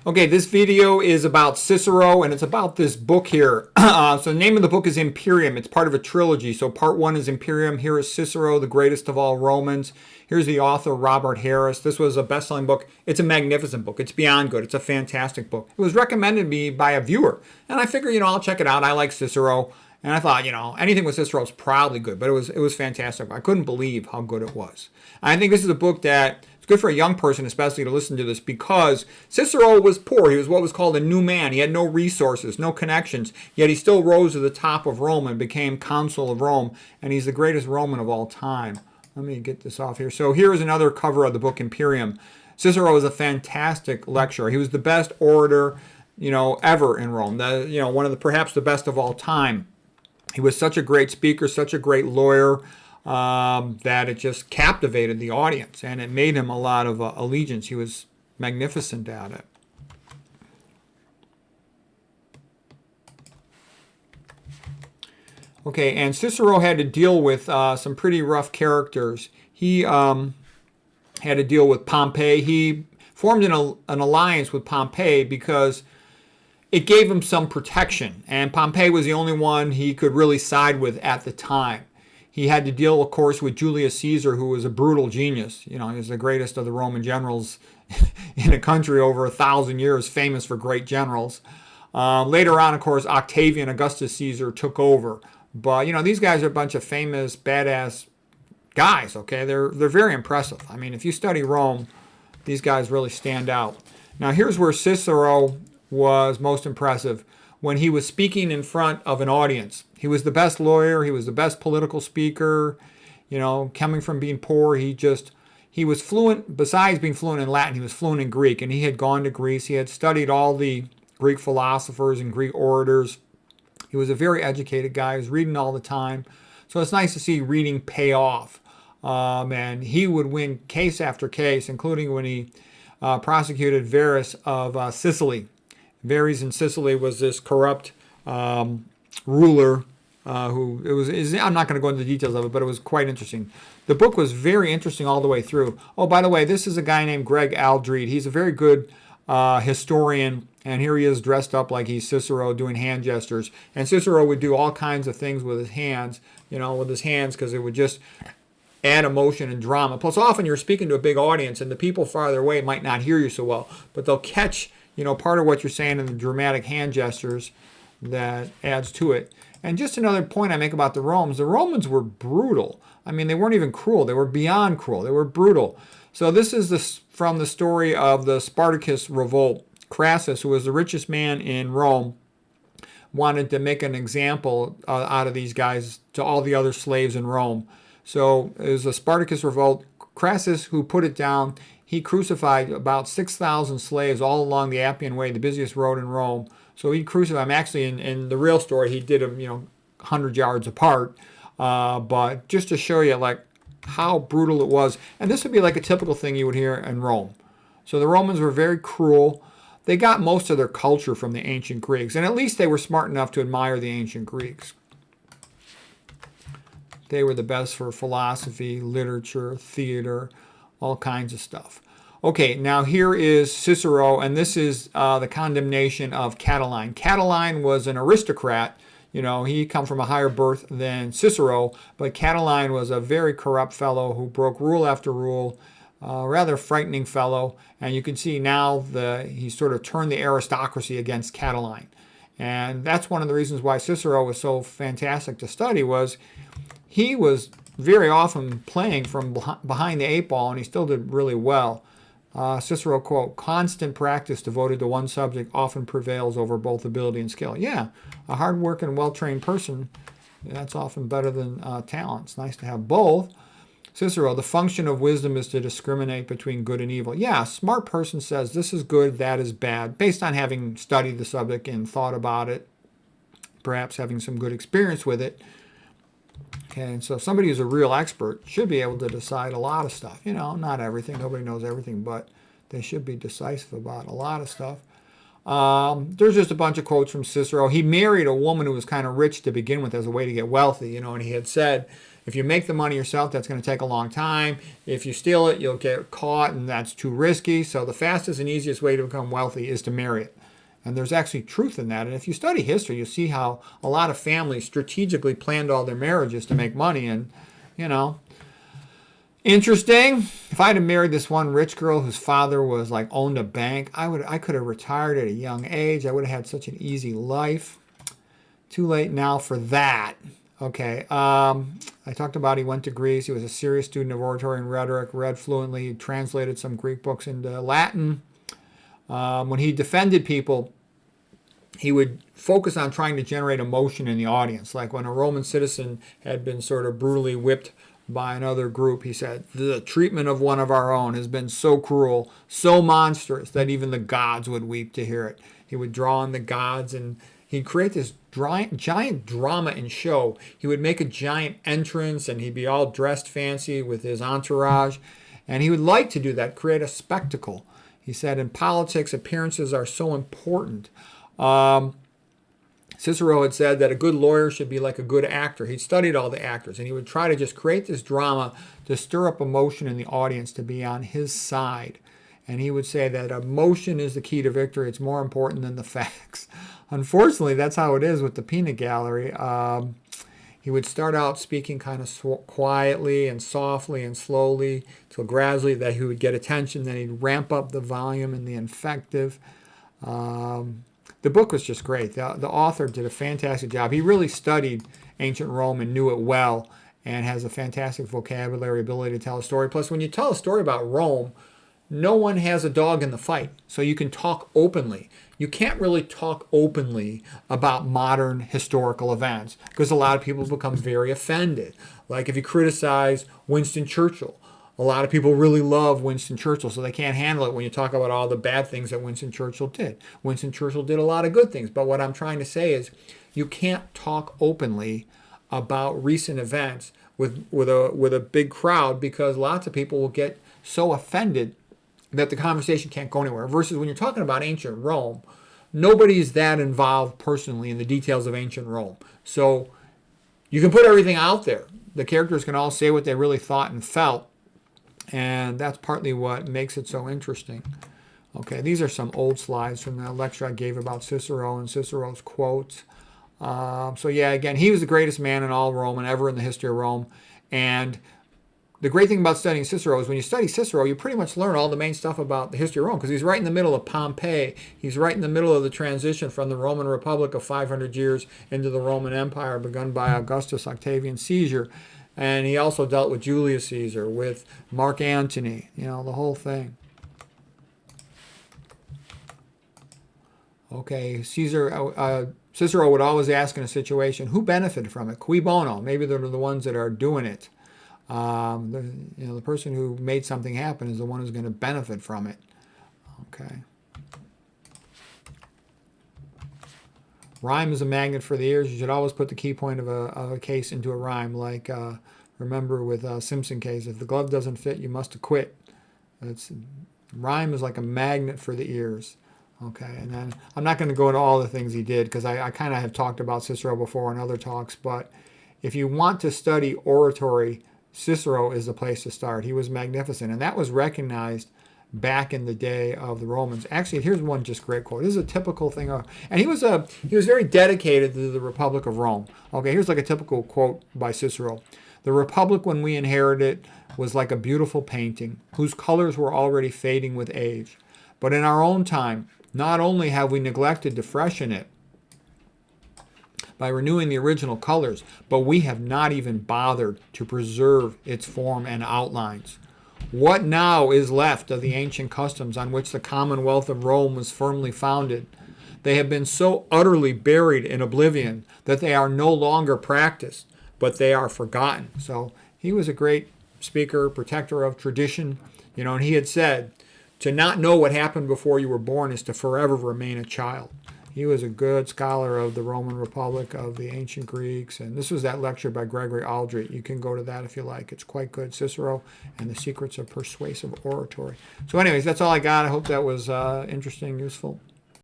Okay, this video is about Cicero, and it's about this book here. So the name of the book is Imperium. It's part of a trilogy. So part one is Imperium. Here is Cicero, the greatest of all Romans. Here's the author, Robert Harris. This was a best-selling book. It's a magnificent book. It's beyond good. It's a fantastic book. It was recommended to me by a viewer, and I figured, I'll check it out. I like Cicero, and I thought, anything with Cicero is probably good, but it was fantastic. I couldn't believe how good it was. I think this is a book that it's good for a young person, especially, to listen to this, because Cicero was poor. He was what was called a new man. He had no resources, no connections, yet he still rose to the top of Rome and became consul of Rome, and he's the greatest Roman of all time. Let me get this off here. So here is another cover of the book Imperium. Cicero was a fantastic lecturer. He was the best orator, ever in Rome. One of the perhaps the best of all time. He was such a great speaker, such a great lawyer, that it just captivated the audience, and it made him a lot of allegiance. He was magnificent at it. Okay, and Cicero had to deal with some pretty rough characters. He had to deal with Pompey. He formed an alliance with Pompey because it gave him some protection, and Pompey was the only one he could really side with at the time. He had to deal, of course, with Julius Caesar, who was a brutal genius. He was the greatest of the Roman generals in a country over 1,000 years, famous for great generals. Later on, of course, Octavian Augustus Caesar took over. But, these guys are a bunch of famous, badass guys, okay? They're very impressive. I mean, if you study Rome, these guys really stand out. Now, here's where Cicero was most impressive. When he was speaking in front of an audience. He was the best lawyer. He was the best political speaker. Coming from being poor, he was fluent. Besides being fluent in Latin, he was fluent in Greek, and he had gone to Greece. He had studied all the Greek philosophers and Greek orators. He was a very educated guy. He was reading all the time. So it's nice to see reading pay off. And he would win case after case, including when he prosecuted Verus of Sicily. Verres in Sicily was this corrupt ruler I'm not going to go into the details of it, but it was quite interesting. The book was very interesting all the way through. Oh, by the way, this is a guy named Greg Aldred. He's a very good historian, and here he is dressed up like he's Cicero doing hand gestures. And Cicero would do all kinds of things with his hands, because it would just add emotion and drama. Plus, often you're speaking to a big audience, and the people farther away might not hear you so well, but they'll catch part of what you're saying in the dramatic hand gestures that adds to it. And just another point I make about the Romans were brutal. I mean, they weren't even cruel. They were beyond cruel. They were brutal. So this is from the story of the Spartacus revolt. Crassus, who was the richest man in Rome, wanted to make an example out of these guys to all the other slaves in Rome. So it was the Spartacus revolt. Crassus, who put it down, he crucified about 6,000 slaves all along the Appian Way, the busiest road in Rome. So he crucified them. Actually, in the real story, he did them, 100 yards apart. But just to show you, how brutal it was. And this would be like a typical thing you would hear in Rome. So the Romans were very cruel. They got most of their culture from the ancient Greeks. And at least they were smart enough to admire the ancient Greeks. They were the best for philosophy, literature, theater, all kinds of stuff. Okay, now here is Cicero, and this is the condemnation of Catiline. Catiline was an aristocrat. He come from a higher birth than Cicero, but Catiline was a very corrupt fellow who broke rule after rule, rather frightening fellow. And you can see now he sort of turned the aristocracy against Catiline. And that's one of the reasons why Cicero was so fantastic to study, was he was very often playing from behind the eight ball, and he still did really well. Cicero, quote, "Constant practice devoted to one subject often prevails over both ability and skill." Yeah, a hard-working, well-trained person, that's often better than talent. It's nice to have both. Cicero, "The function of wisdom is to discriminate between good and evil." Yeah, a smart person says this is good, that is bad, based on having studied the subject and thought about it, perhaps having some good experience with it. Okay, and so somebody who's a real expert should be able to decide a lot of stuff. Not everything. Nobody knows everything, but they should be decisive about a lot of stuff. There's just a bunch of quotes from Cicero. He married a woman who was kind of rich to begin with as a way to get wealthy, and he had said, if you make the money yourself, that's going to take a long time. If you steal it, you'll get caught, and that's too risky. So the fastest and easiest way to become wealthy is to marry it. And there's actually truth in that. And if you study history, you see how a lot of families strategically planned all their marriages to make money. And, interesting. If I'd have married this one rich girl whose father was owned a bank, I could have retired at a young age. I would have had such an easy life. Too late now for that. Okay. I talked about he went to Greece. He was a serious student of oratory and rhetoric, read fluently, he translated some Greek books into Latin. When he defended people, he would focus on trying to generate emotion in the audience. Like when a Roman citizen had been sort of brutally whipped by another group, he said, the treatment of one of our own has been so cruel, so monstrous, that even the gods would weep to hear it. He would draw on the gods, and he'd create this giant drama and show. He would make a giant entrance, and he'd be all dressed fancy with his entourage. And he would like to do that, create a spectacle. He said, in politics, appearances are so important. Cicero had said that a good lawyer should be like a good actor. He'd studied all the actors, and he would try to just create this drama to stir up emotion in the audience to be on his side. And he would say that emotion is the key to victory. It's more important than the facts. Unfortunately, that's how it is with the peanut gallery. He would start out speaking kind of quietly and softly and slowly till gradually that he would get attention. Then he'd ramp up the volume and the invective. The book was just great. The author did a fantastic job. He really studied ancient Rome and knew it well, and has a fantastic vocabulary, ability to tell a story. Plus, when you tell a story about Rome, no one has a dog in the fight, so you can talk openly. You can't really talk openly about modern historical events because a lot of people become very offended. Like if you criticize Winston Churchill, a lot of people really love Winston Churchill, so they can't handle it when you talk about all the bad things that Winston Churchill did. Winston Churchill did a lot of good things, but what I'm trying to say is you can't talk openly about recent events with a big crowd because lots of people will get so offended that the conversation can't go anywhere. Versus when you're talking about ancient Rome, nobody's that involved personally in the details of ancient Rome. So you can put everything out there. The characters can all say what they really thought and felt. And that's partly what makes it so interesting. Okay, these are some old slides from the lecture I gave about Cicero and Cicero's quotes. So yeah, again, he was the greatest man in all Rome and ever in the history of Rome. And the great thing about studying Cicero is when you study Cicero, you pretty much learn all the main stuff about the history of Rome because he's right in the middle of Pompeii. He's right in the middle of the transition from the Roman Republic of 500 years into the Roman Empire begun by Augustus Octavian Caesar. And he also dealt with Julius Caesar, with Mark Antony, the whole thing. Okay, Cicero would always ask in a situation, who benefited from it? Cui bono? Maybe they're the ones that are doing it. The person who made something happen is the one who's going to benefit from it. Okay. Rhyme is a magnet for the ears. You should always put the key point of a case into a rhyme. Like, remember with Simpson case, if the glove doesn't fit, you must acquit. Rhyme is like a magnet for the ears. Okay, and then I'm not going to go into all the things he did because I kind of have talked about Cicero before in other talks, but if you want to study oratory, Cicero is the place to start. He was magnificent, and that was recognized back in the day of the Romans. Actually, here's one just great quote. This is a typical thing. And he was very dedicated to the Republic of Rome. Okay, here's like a typical quote by Cicero. The Republic, when we inherited it, was like a beautiful painting whose colors were already fading with age. But in our own time, not only have we neglected to freshen it by renewing the original colors, but we have not even bothered to preserve its form and outlines. What now is left of the ancient customs on which the Commonwealth of Rome was firmly founded? They have been so utterly buried in oblivion that they are no longer practiced, but they are forgotten. So he was a great speaker, protector of tradition, and he had said, to not know what happened before you were born is to forever remain a child. He was a good scholar of the Roman Republic, of the ancient Greeks, and this was that lecture by Gregory Aldrich. You can go to that if you like. It's quite good. Cicero and the Secrets of Persuasive Oratory. So anyways, that's all I got. I hope that was interesting, useful.